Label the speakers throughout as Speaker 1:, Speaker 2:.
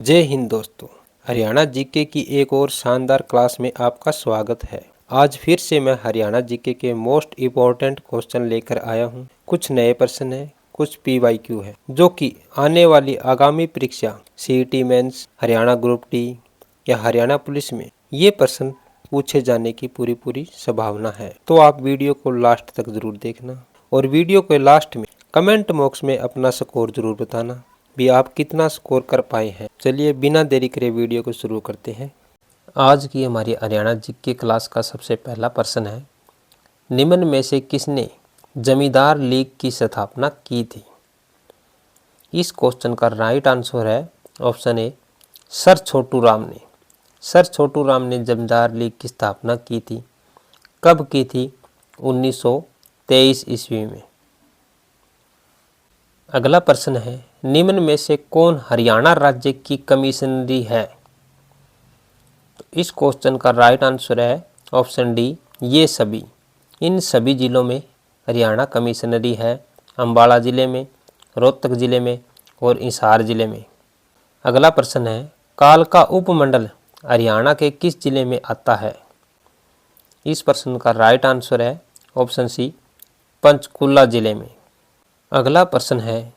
Speaker 1: जय हिंद दोस्तों। हरियाणा जीके की एक और शानदार क्लास में आपका स्वागत है। आज फिर से मैं हरियाणा जीके के मोस्ट इम्पोर्टेंट क्वेश्चन लेकर आया हूं। कुछ नए प्रश्न हैं, कुछ पीवाईक्यू है, जो कि आने वाली आगामी परीक्षा CET mains, Haryana group D या हरियाणा पुलिस में ये प्रश्न पूछे जाने की पूरी संभावना है। तो आप वीडियो को लास्ट तक जरूर देखना और वीडियो के लास्ट में कमेंट बॉक्स में अपना स्कोर जरूर बताना भी आप कितना स्कोर कर पाए हैं। चलिए बिना देरी करे वीडियो को शुरू करते हैं। आज की हमारी हरियाणा जीके क्लास का सबसे पहला प्रश्न है, निम्न में से किसने जमींदार लीग की स्थापना की थी? इस क्वेश्चन का राइट आंसर है option A, sir Chhotu Ram ने। सर छोटू राम ने जमींदार लीग की स्थापना की थी। कब की थी? 1923 ईस्वी में। अगला प्रश्न है, निम्न में से कौन हरियाणा राज्य की कमिश्नरी है? तो इस क्वेश्चन का राइट आंसर है ऑप्शन डी, ये सभी। इन सभी जिलों में हरियाणा कमिश्नरी है, अम्बाला जिले में, रोहतक जिले में और हिसार जिले में। अगला प्रश्न है, कालका उपमंडल हरियाणा के किस जिले में आता है? इस प्रश्न का राइट आंसर है ऑप्शन सी, पंचकुला जिले में। अगला प्रश्न है,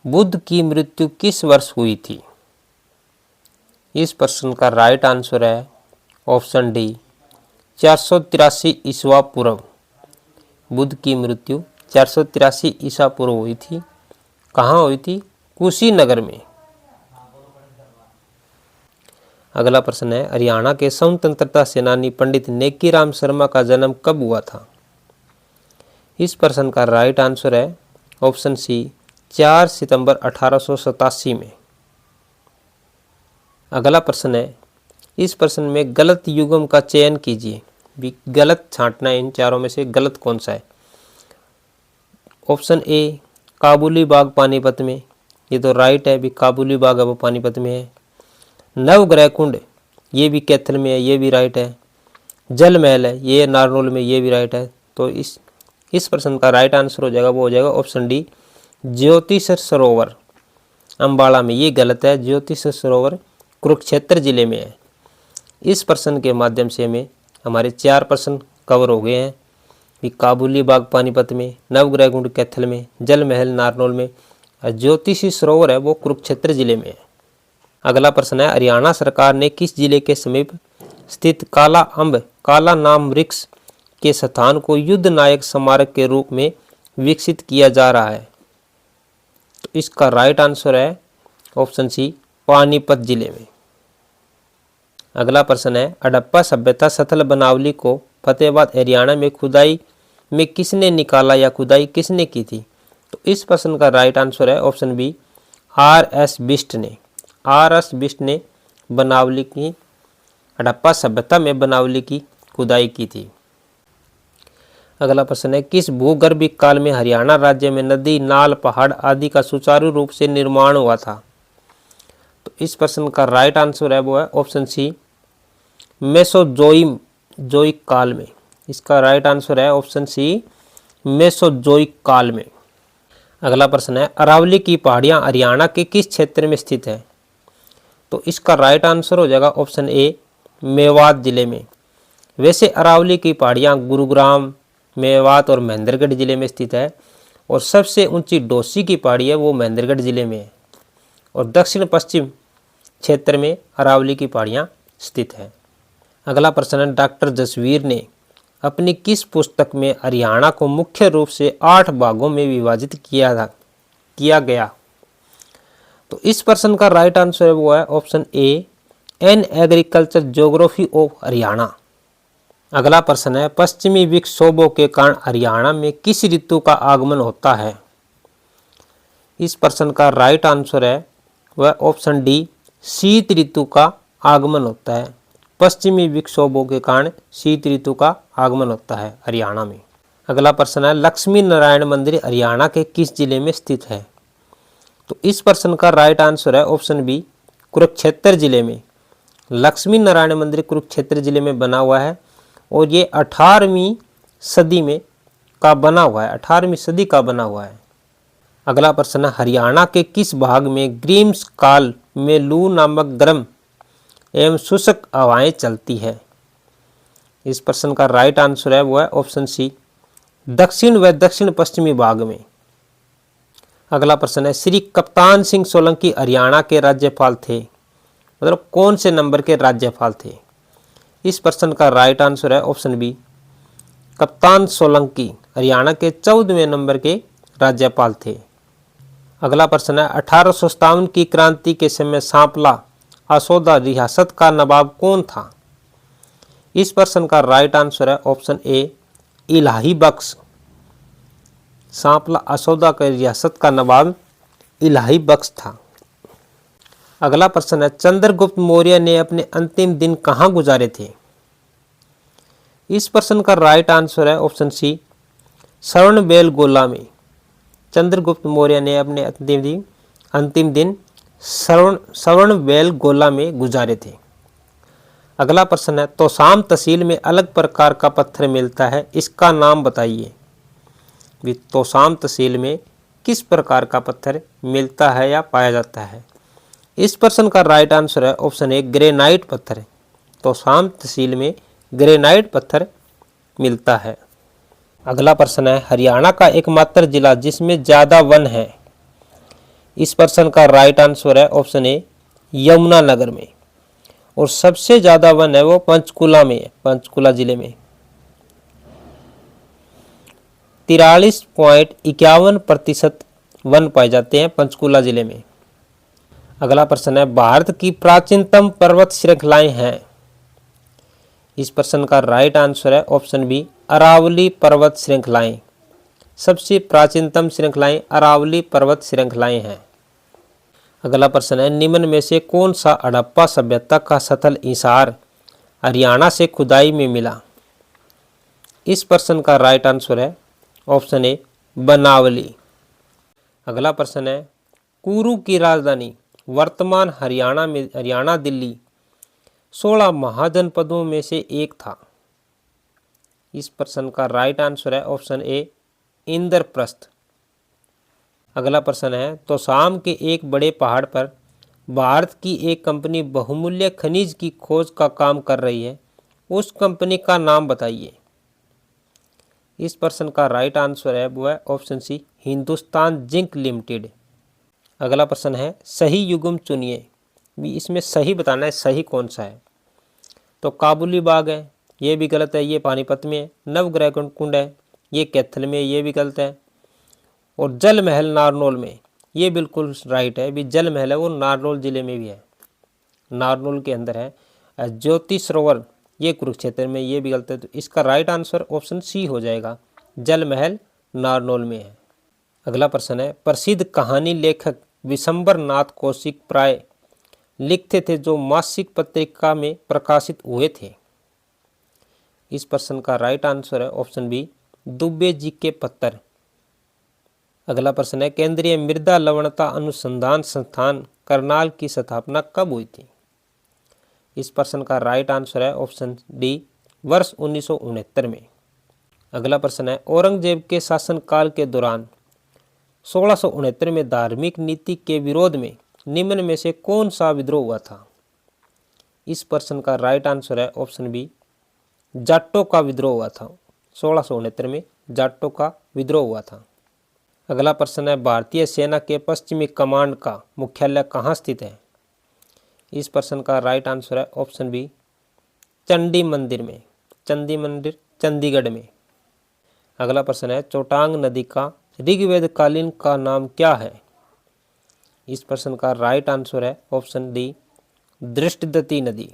Speaker 1: बुद्ध की मृत्यु किस वर्ष हुई थी? इस प्रश्न का राइट आंसर है ऑप्शन डी, 483 ईस्वा पूर्व। बुद्ध की मृत्यु 483 ईसा पूर्व हुई थी। कहाँ हुई थी? कुशीनगर में। अगला प्रश्न है, हरियाणा के स्वतंत्रता सेनानी पंडित नेकीराम शर्मा का जन्म कब हुआ था? इस प्रश्न का राइट आंसर है ऑप्शन सी, 4 सितंबर 1887 में। अगला प्रश्न है, इस प्रश्न में गलत युग्म का चयन कीजिए। भी गलत छांटना है, इन चारों में से गलत कौन सा है? ऑप्शन ए, काबुली बाग पानीपत में, ये तो राइट है, भी काबुली बाग अब पानीपत में है। नवग्रह कुंड, ये भी कैथल में है, ये भी राइट है। जल महल है, ये नारनौल में, ये भी राइट है। तो इस प्रश्न का राइट आंसर हो जाएगा, वो हो जाएगा ऑप्शन डी, ज्योतिष सरोवर अम्बाला में। ये गलत है, ज्योतिष सरोवर कुरुक्षेत्र जिले में है। इस प्रश्न के माध्यम से हमारे 4 प्रश्न कवर हो गए हैं, कि काबुली बाग पानीपत में, नवग्रह कुंड कैथल में, जल महल नारनौल में और ज्योतिषी सरोवर है वो कुरुक्षेत्र जिले में है। अगला प्रश्न है, हरियाणा सरकार ने किस जिले के समीप स्थित काला अम्ब काला नाम वृक्ष के स्थान को युद्ध नायक स्मारक के रूप में विकसित किया जा रहा है? तो इसका राइट आंसर है ऑप्शन सी, पानीपत जिले में। अगला प्रश्न है, हड़प्पा सभ्यता स्थल बनावली को फतेहाबाद हरियाणा में खुदाई में किसने निकाला या खुदाई किसने की थी? तो इस प्रश्न का राइट आंसर है ऑप्शन बी, R.S. बिष्ट ने। R.S. बिष्ट ने बनावली की, हड़प्पा सभ्यता में बनावली की खुदाई की थी। अगला प्रश्न है, किस भूगर्भिक काल में हरियाणा राज्य में नदी, नाल, पहाड़ आदि का सुचारू रूप से निर्माण हुआ था? तो इस प्रश्न का राइट आंसर है वो है ऑप्शन सी, मेसोजोइक काल में। इसका राइट आंसर है ऑप्शन सी, मेसोजोइक काल में। अगला प्रश्न है, अरावली की पहाड़ियां हरियाणा के किस क्षेत्र में स्थित है? तो इसका राइट आंसर हो जाएगा ऑप्शन ए, मेवात जिले में। वैसे अरावली की पहाड़ियां गुरुग्राम, मेवात और महेंद्रगढ़ जिले में स्थित है, और सबसे ऊंची डोसी की पहाड़ी है वो महेंद्रगढ़ जिले में है, और दक्षिण पश्चिम क्षेत्र में अरावली की पहाड़ियां स्थित है। अगला प्रश्न है, डॉक्टर जसवीर ने अपनी किस पुस्तक में हरियाणा को मुख्य रूप से 8 भागों में विभाजित किया गया? तो इस प्रश्न का राइट आंसर है वो है option A, an agriculture geography of Haryana. अगला प्रश्न है, पश्चिमी विक्षोभों के कारण हरियाणा में किस ऋतु का आगमन होता है? इस प्रश्न का राइट आंसर है वह ऑप्शन डी, शीत ऋतु का आगमन होता है। पश्चिमी विक्षोभों के कारण शीत ऋतु का आगमन होता है हरियाणा में। अगला प्रश्न है, लक्ष्मी नारायण मंदिर हरियाणा के किस जिले में स्थित है? तो इस प्रश्न का राइट आंसर है ऑप्शन बी, कुरुक्षेत्र जिले में। लक्ष्मी नारायण मंदिर कुरुक्षेत्र जिले में बना हुआ है, और ये 18वीं सदी में का बना हुआ है, 18वीं सदी का बना हुआ है। अगला प्रश्न है, हरियाणा के किस भाग में ग्रीष्म काल में लू नामक गर्म एवं शुष्क हवाएं चलती है। इस प्रश्न का राइट आंसर है वो है ऑप्शन सी, दक्षिण व दक्षिण पश्चिमी भाग में। अगला प्रश्न है, श्री कप्तान सिंह सोलंकी हरियाणा के राज्यपाल थे, मतलब कौन से नंबर के राज्यपाल थे। इस प्रश्न का राइट आंसर है ऑप्शन बी, कप्तान सोलंकी हरियाणा के 14वें नंबर के राज्यपाल थे। अगला प्रश्न है, 1857 की क्रांति के समय सांपला असौदा रियासत का नवाब कौन था। इस प्रश्न का राइट आंसर है ऑप्शन ए, इलाही बख्श। सांपला असौदा के रियासत का नवाब इलाही बख्श था। अगला प्रश्न है, चंद्रगुप्त मौर्य ने अपने अंतिम दिन कहाँ गुजारे थे। इस प्रश्न का राइट आंसर है ऑप्शन सी, श्रवणबेलगोला में। चंद्रगुप्त मौर्य ने अपने अंतिम दिन श्रवणबेलगोला में गुजारे थे। अगला प्रश्न है, तोशाम तहसील में अलग प्रकार का पत्थर मिलता है, इसका नाम बताइए। तोशाम तहसील में किस प्रकार का पत्थर मिलता है या पाया जाता है। इस प्रश्न का राइट आंसर है ऑप्शन ए, ग्रेनाइट पत्थर। तोशाम तहसील में ग्रेनाइट पत्थर मिलता है। अगला प्रश्न है, हरियाणा का एकमात्र जिला जिसमें ज्यादा वन है। इस प्रश्न का राइट आंसर है ऑप्शन ए, यमुनानगर में। और सबसे ज्यादा वन है वो पंचकुला में है। पंचकुला जिले में 43.51% वन पाए जाते हैं पंचकुला जिले में। अगला प्रश्न है, भारत की प्राचीनतम पर्वत श्रृंखलाएं हैं। इस प्रश्न का राइट आंसर है ऑप्शन बी, अरावली पर्वत श्रृंखलाएं। सबसे प्राचीनतम श्रृंखलाएं अरावली पर्वत श्रृंखलाएं हैं। अगला प्रश्न है, निम्न में से कौन सा हड़प्पा सभ्यता का स्थल इंसार हरियाणा से खुदाई में मिला। इस प्रश्न का राइट आंसर है ऑप्शन ए, बनावली। अगला प्रश्न है, कुरु की राजधानी वर्तमान हरियाणा दिल्ली 16 महाजनपदों में से एक था। इस प्रश्न का राइट आंसर है ऑप्शन ए, इंद्रप्रस्थ। अगला प्रश्न है, तोशाम के एक बड़े पहाड़ पर भारत की एक कंपनी बहुमूल्य खनिज की खोज का काम कर रही है, उस कंपनी का नाम बताइए। इस प्रश्न का राइट आंसर है वो है option C, Hindustan Zinc Limited. अगला प्रश्न है, सही युग्म चुनिए। इसमें सही बताना है, सही कौन सा है। तो काबुली बाग है, ये भी गलत है, ये पानीपत में है। नवग्रह कुंड है, ये कैथल में, ये भी गलत है। और जल महल नारनौल में, ये बिल्कुल राइट है। भी जल महल है वो नारनौल जिले में भी है, नारनौल के अंदर है। ज्योति सरोवर ये कुरुक्षेत्र में, ये भी गलत है। तो इसका राइट आंसर ऑप्शन सी हो जाएगा, जल महल नारनौल में है। अगला प्रश्न है, प्रसिद्ध कहानी लेखक विशंबर नाथ कौशिक प्राय लिखते थे जो मासिक पत्रिका में प्रकाशित हुए थे। इस प्रश्न का राइट आंसर है ऑप्शन बी, दुबे जी के पत्तर। अगला प्रश्न है, केंद्रीय मृदा लवणता अनुसंधान संस्थान करनाल की स्थापना कब हुई थी। इस प्रश्न का राइट आंसर है ऑप्शन डी, वर्ष 1969 में। अगला प्रश्न है, औरंगजेब के शासनकाल के दौरान 1669 में धार्मिक नीति के विरोध में निम्न में से कौन सा विद्रोह हुआ था। इस प्रश्न का राइट आंसर है ऑप्शन बी, जाटों का विद्रोह हुआ था। 1669 में जाटों का विद्रोह हुआ था। अगला प्रश्न है, भारतीय सेना के पश्चिमी कमांड का मुख्यालय कहाँ स्थित है। इस प्रश्न का राइट आंसर है ऑप्शन बी, चंडी मंदिर में। चंडी मंदिर चंडीगढ़ में। अगला प्रश्न है, चोटांग नदी का ऋग्वेद कालीन का नाम क्या है। इस प्रश्न का राइट आंसर है ऑप्शन डी, दृष्टदती नदी।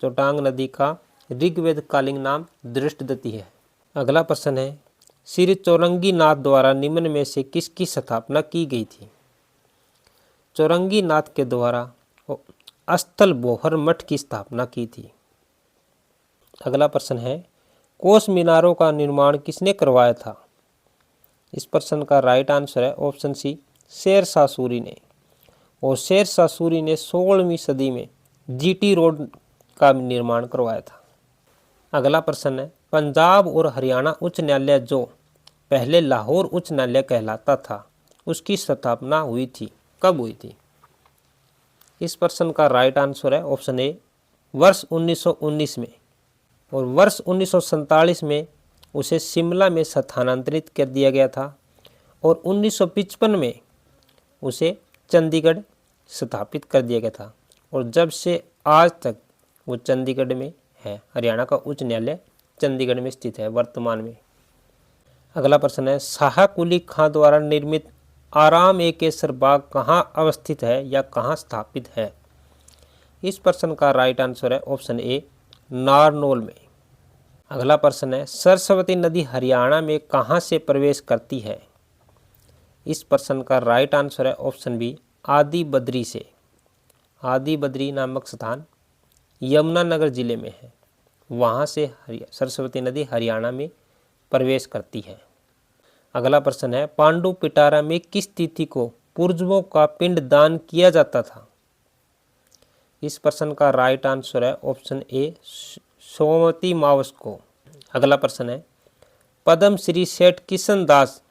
Speaker 1: चोटांग नदी का ऋग्वेद कालीन नाम दृष्टदती है। अगला प्रश्न है, श्री चौरंगी नाथ द्वारा निम्न में से किसकी स्थापना की गई थी। चौरंगी नाथ के द्वारा अस्थल बोहर मठ की स्थापना की थी। अगला प्रश्न है, कोस मीनारों का निर्माण किसने करवाया था। इस प्रश्न का राइट आंसर है ऑप्शन सी, शेरशाह सूरी ने। और शेरशाह सूरी ने 16वीं सदी में जीटी रोड का निर्माण करवाया था। अगला प्रश्न है, पंजाब और हरियाणा उच्च न्यायालय जो पहले लाहौर उच्च न्यायालय कहलाता था, उसकी स्थापना हुई थी, कब हुई थी। इस प्रश्न का राइट आंसर है ऑप्शन ए वर्ष 1919 में, और वर्ष 1947 में उसे शिमला में स्थानांतरित कर दिया गया था और 1955 में उसे चंडीगढ़ स्थापित कर दिया गया था, और जब से आज तक वो चंडीगढ़ में है। हरियाणा का उच्च न्यायालय चंडीगढ़ में स्थित है वर्तमान में। अगला प्रश्न है शाह कुली खां द्वारा निर्मित आराम ए केसर बाग कहाँ अवस्थित है या कहाँ स्थापित है। इस प्रश्न का राइट आंसर है ऑप्शन ए नारनौल में। अगला प्रश्न है सरस्वती नदी हरियाणा में कहाँ से प्रवेश करती है। इस प्रश्न का राइट आंसर है ऑप्शन बी आदि बद्री से। आदि बद्री नामक स्थान यमुनानगर जिले में है, वहाँ से सरस्वती नदी हरियाणा में प्रवेश करती है। अगला प्रश्न है पांडु पिटारा में किस तिथि को पूर्वजों का पिंड दान किया जाता था। इस प्रश्न का राइट आंसर है ऑप्शन ए सोमवती मावस को। अगला प्रश्न है पद्म श्री सेठ किशन दास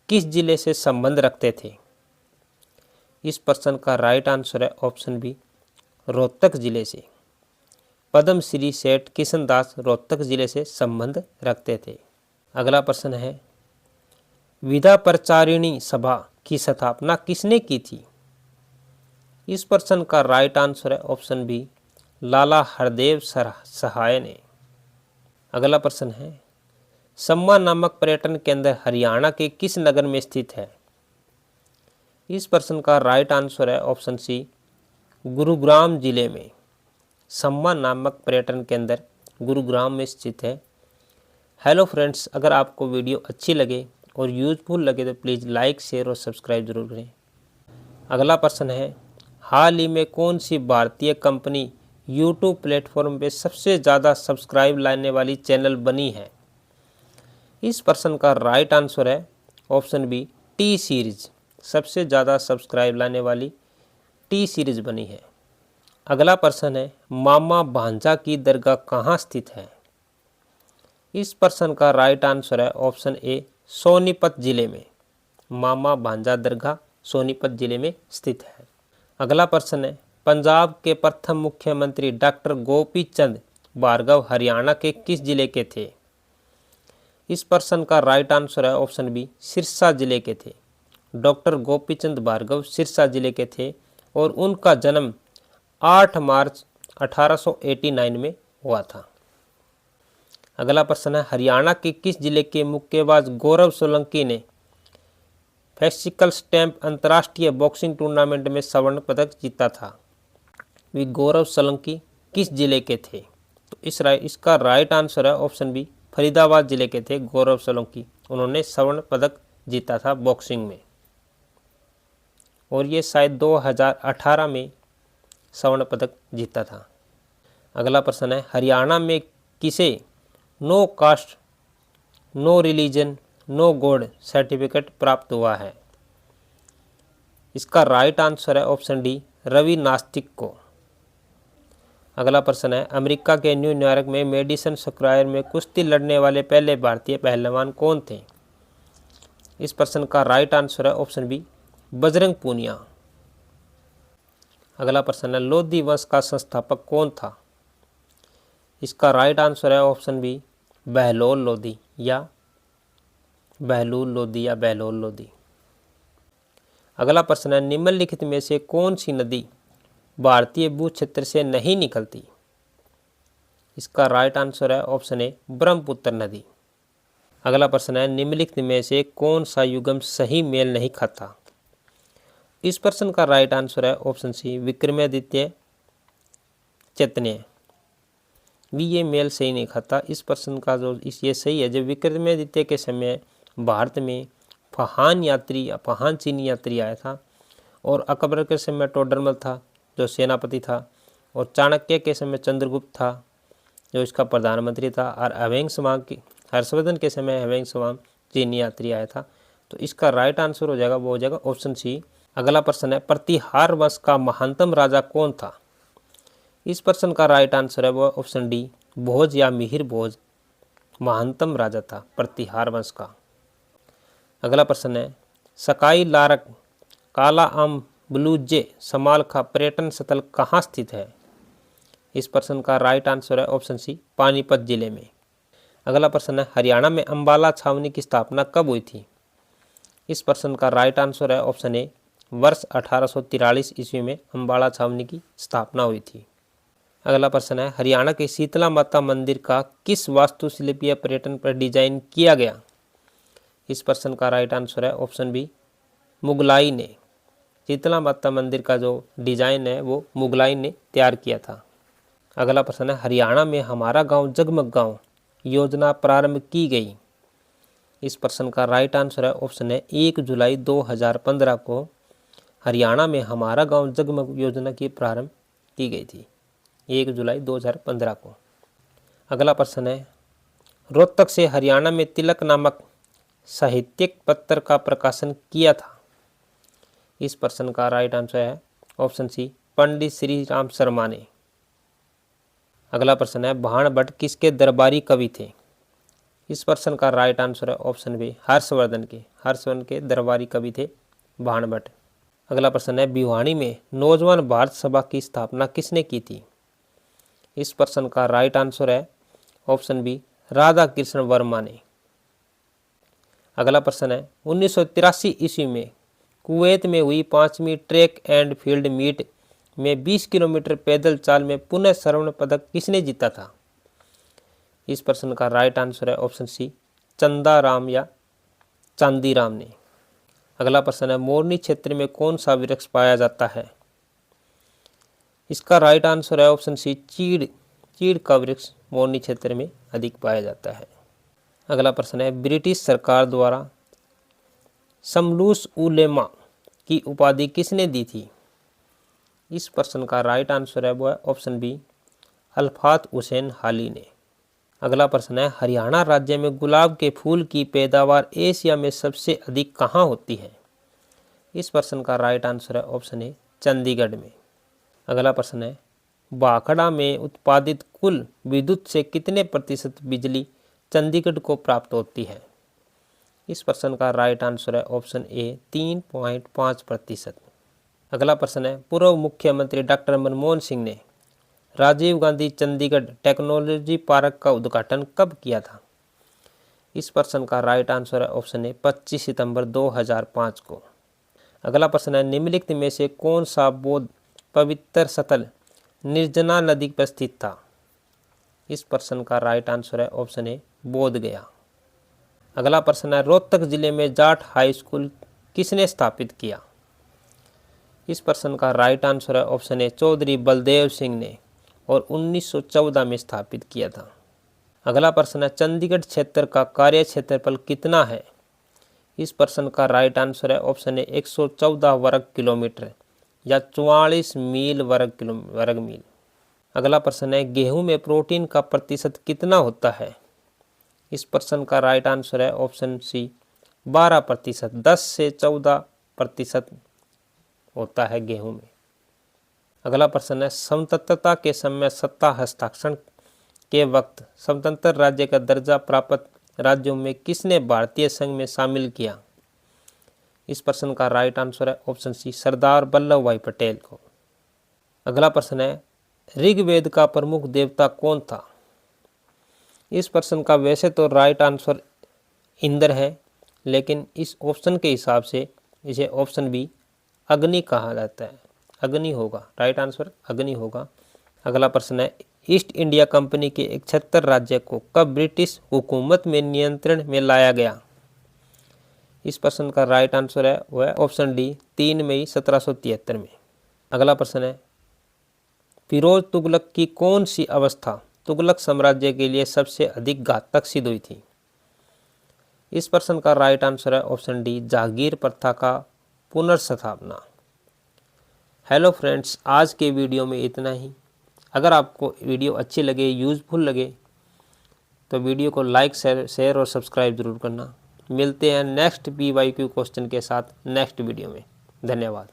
Speaker 1: किस जिले से संबंध रखते थे। इस प्रश्न का राइट आंसर है ऑप्शन बी रोहतक जिले से। पद्म श्री सेठ किशन दास रोहतक जिले से संबंध रखते थे। अगला प्रश्न है विधा प्रचारिणी सभा की स्थापना किसने की थी। इस प्रश्न का राइट आंसर है ऑप्शन बी लाला हरदेव सहाय ने। अगला प्रश्न है सम्मा नामक पर्यटन केंद्र हरियाणा के किस नगर में स्थित है। इस प्रश्न का राइट आंसर है ऑप्शन सी गुरुग्राम जिले में। सम्मा नामक पर्यटन केंद्र गुरुग्राम में स्थित है। हेलो फ्रेंड्स, अगर आपको वीडियो अच्छी लगे और यूजफुल लगे तो प्लीज़ लाइक शेयर और सब्सक्राइब जरूर करें। अगला प्रश्न है हाल ही में कौन सी भारतीय कंपनी यूट्यूब प्लेटफॉर्म पे सबसे ज़्यादा सब्सक्राइब लाने वाली चैनल बनी है। इस प्रश्न का राइट आंसर है ऑप्शन बी टी सीरीज। सबसे ज़्यादा सब्सक्राइब लाने वाली टी सीरीज बनी है। अगला प्रश्न है मामा भांजा की दरगाह कहाँ स्थित है। इस प्रश्न का राइट आंसर है ऑप्शन ए सोनीपत जिले में। मामा भांजा दरगाह सोनीपत जिले में स्थित है। अगला प्रश्न है पंजाब के प्रथम मुख्यमंत्री डॉक्टर गोपी चंद भार्गव हरियाणा के किस जिले के थे। इस प्रश्न का राइट आंसर है ऑप्शन बी सिरसा जिले के थे। डॉक्टर गोपी चंद भार्गव सिरसा जिले के थे और उनका जन्म 8 मार्च 1889 में हुआ था। अगला प्रश्न है हरियाणा के किस जिले के मुक्केबाज गौरव सोलंकी ने फेस्टिकल स्टैंप अंतर्राष्ट्रीय बॉक्सिंग टूर्नामेंट में स्वर्ण पदक जीता था। वे गौरव सोलंकी किस जिले के थे। तो इसका राइट आंसर है ऑप्शन बी फरीदाबाद जिले के थे गौरव सोलंकी। उन्होंने स्वर्ण पदक जीता था बॉक्सिंग में, और ये शायद 2018 में स्वर्ण पदक जीता था। अगला प्रश्न है हरियाणा में किसे no caste no religion no God certificate प्राप्त हुआ है। इसका राइट आंसर है ऑप्शन डी रवि नास्तिक को। अगला प्रश्न है अमेरिका के न्यूयॉर्क में मेडिसन स्क्वायर में कुश्ती लड़ने वाले पहले भारतीय पहलवान कौन थे। इस प्रश्न का राइट आंसर है ऑप्शन बी बजरंग पूनिया। अगला प्रश्न है लोधी वंश का संस्थापक कौन था। इसका राइट आंसर है ऑप्शन बी बहलोल लोधी या बहलूल लोधी या बहलोल लोधी। अगला प्रश्न है निम्नलिखित में से कौन सी नदी भारतीय भू क्षेत्र से नहीं निकलती। इसका राइट आंसर है ऑप्शन ए ब्रह्मपुत्र नदी। अगला प्रश्न है निम्नलिखित में से कौन सा युग्म सही मेल नहीं खाता। इस प्रश्न का राइट आंसर है ऑप्शन सी विक्रमादित्य चैतन्य। भी ये मेल सही नहीं खाता। इस प्रश्न का जो ये सही है, जब विक्रमादित्य के समय भारत में फहान चीनी यात्री आया था, और अकबर के समय टोडरमल था जो सेनापति था, और चाणक्य के समय चंद्रगुप्त था जो इसका प्रधानमंत्री था, और हर्षवर्धन के समय हवेंग चीनी यात्री आया था। तो इसका राइट आंसर हो जाएगा, वो हो जाएगा ऑप्शन सी। अगला प्रश्न है प्रतिहार वंश का महानतम राजा कौन था। इस प्रश्न का राइट आंसर है वो ऑप्शन डी भोज या मिहिर भोज महानतम राजा था प्रतिहार वंश का। अगला प्रश्न है सकाई लारक काला आम ब्लूजे समालखा पर्यटन स्थल कहाँ स्थित है? इस प्रश्न का राइट आंसर है ऑप्शन सी, पानीपत जिले में। अगला प्रश्न है, हरियाणा में अंबाला छावनी की स्थापना कब हुई थी? इस प्रश्न का राइट आंसर है ऑप्शन ए, वर्ष 1843 ईस्वी में अंबाला छावनी की स्थापना हुई थी। अगला प्रश्न है, हरियाणा के शीतला माता मंदिर का किस वास्तुशिल्पीय पर्यटन पर डिजाइन किया गया? इस प्रश्न का राइट आंसर है ऑप्शन बी, मुगलाई ने। शीतला माता मंदिर का जो डिजाइन है वो मुगलाई ने तैयार किया था। अगला प्रश्न है, हरियाणा में हमारा गांव जगमग गांव योजना प्रारंभ की गई। इस प्रश्न का राइट आंसर है ऑप्शन है 1 जुलाई 2015 को हरियाणा में हमारा गांव जगमग योजना की प्रारंभ की गई थी, 1 जुलाई 2015 को। अगला प्रश्न है, रोहतक से हरियाणा में तिलक नामक साहित्यिक पत्र का प्रकाशन किया था। इस प्रश्न का राइट आंसर है ऑप्शन सी, पंडित श्री राम शर्मा ने। अगला प्रश्न है, भाण भट्ट किसके दरबारी कवि थे? इस प्रश्न का राइट आंसर है ऑप्शन बी, हर्षवर्धन के दरबारी कवि थे भाण भट्ट। अगला प्रश्न है, भिवानी में नौजवान भारत सभा की स्थापना किसने की थी? इस प्रश्न का राइट आंसर है ऑप्शन बी, राधा कृष्ण वर्मा ने। अगला प्रश्न है, 1983 ईस्वी में कुवैत में हुई 5वीं ट्रैक एंड फील्ड मीट में 20 किलोमीटर पैदल चाल में पुनः स्वर्ण पदक किसने जीता था? इस प्रश्न का राइट आंसर है ऑप्शन सी, चंदाराम या चांदीराम ने। अगला प्रश्न है, मोरनी क्षेत्र में कौन सा वृक्ष पाया जाता है? इसका राइट आंसर है ऑप्शन सी, चीड़ का वृक्ष मोरनी क्षेत्र में अधिक पाया जाता है। अगला प्रश्न है, ब्रिटिश सरकार द्वारा शमलूस उलेमा की उपाधि किसने दी थी? इस प्रश्न का राइट आंसर है वो है ऑप्शन बी, अल्फात हुसैन हाली ने। अगला प्रश्न है, हरियाणा राज्य में गुलाब के फूल की पैदावार एशिया में सबसे अधिक कहाँ होती है? इस प्रश्न का राइट आंसर है ऑप्शन ए, चंडीगढ़ में। अगला प्रश्न है, भाखड़ा में उत्पादित कुल विद्युत से कितने प्रतिशत बिजली चंडीगढ़ को प्राप्त होती है? इस प्रश्न का राइट आंसर है ऑप्शन ए, 3.5%। अगला प्रश्न है, पूर्व मुख्यमंत्री डॉक्टर मनमोहन सिंह ने राजीव गांधी चंडीगढ़ टेक्नोलॉजी पार्क का उद्घाटन कब किया था? इस प्रश्न का राइट आंसर है ऑप्शन ए, 25 सितंबर 2005 को। अगला प्रश्न है, निम्नलिखित में से कौन सा बौद्ध पवित्र स्थल निर्जना नदी पर स्थित था? इस प्रश्न का राइट आंसर है ऑप्शन ए, बोध गया। अगला प्रश्न है, रोहतक जिले में जाट हाई स्कूल किसने स्थापित किया? इस प्रश्न का राइट आंसर है ऑप्शन ए, चौधरी बलदेव सिंह ने और 1914 में स्थापित किया था। अगला प्रश्न है, चंडीगढ़ क्षेत्र का कार्य क्षेत्रफल कितना है? इस प्रश्न का राइट आंसर है ऑप्शन ए, 114 वर्ग किलोमीटर या 44 मील वर्ग मील। अगला प्रश्न है, गेहूं में प्रोटीन का प्रतिशत कितना होता है? इस प्रश्न का राइट आंसर है ऑप्शन सी, 12%, 10 से 14% होता है गेहूं में। अगला प्रश्न है, स्वतंत्रता के समय सत्ता हस्ताक्षर के वक्त स्वतंत्र राज्य का दर्जा प्राप्त राज्यों में किसने भारतीय संघ में शामिल किया? इस प्रश्न का राइट आंसर है ऑप्शन सी, सरदार वल्लभ भाई पटेल को। अगला प्रश्न है, ऋग्वेद का प्रमुख देवता कौन था? इस प्रश्न का वैसे तो राइट आंसर इंद्र है, लेकिन इस ऑप्शन के हिसाब से इसे ऑप्शन बी, अग्नि कहा जाता है। अग्नि होगा, राइट आंसर अग्नि होगा। अगला प्रश्न है, ईस्ट इंडिया कंपनी के 71 राज्य को कब ब्रिटिश हुकूमत में नियंत्रण में लाया गया? इस प्रश्न का राइट आंसर है वह ऑप्शन डी, 3 मई 1773 में। अगला प्रश्न है, फिरोज तुगलक की कौन सी अवस्था तुगलक साम्राज्य के लिए सबसे अधिक घातक सिद्ध हुई थी? इस प्रश्न का राइट आंसर है ऑप्शन डी, जागीर प्रथा का पुनर्स्थापना। हेलो फ्रेंड्स, आज के वीडियो में इतना ही। अगर आपको वीडियो अच्छी लगे, यूज़फुल लगे, तो वीडियो को लाइक शेयर और सब्सक्राइब जरूर करना। मिलते हैं नेक्स्ट PYQ क्वेश्चन के साथ नेक्स्ट वीडियो में। धन्यवाद।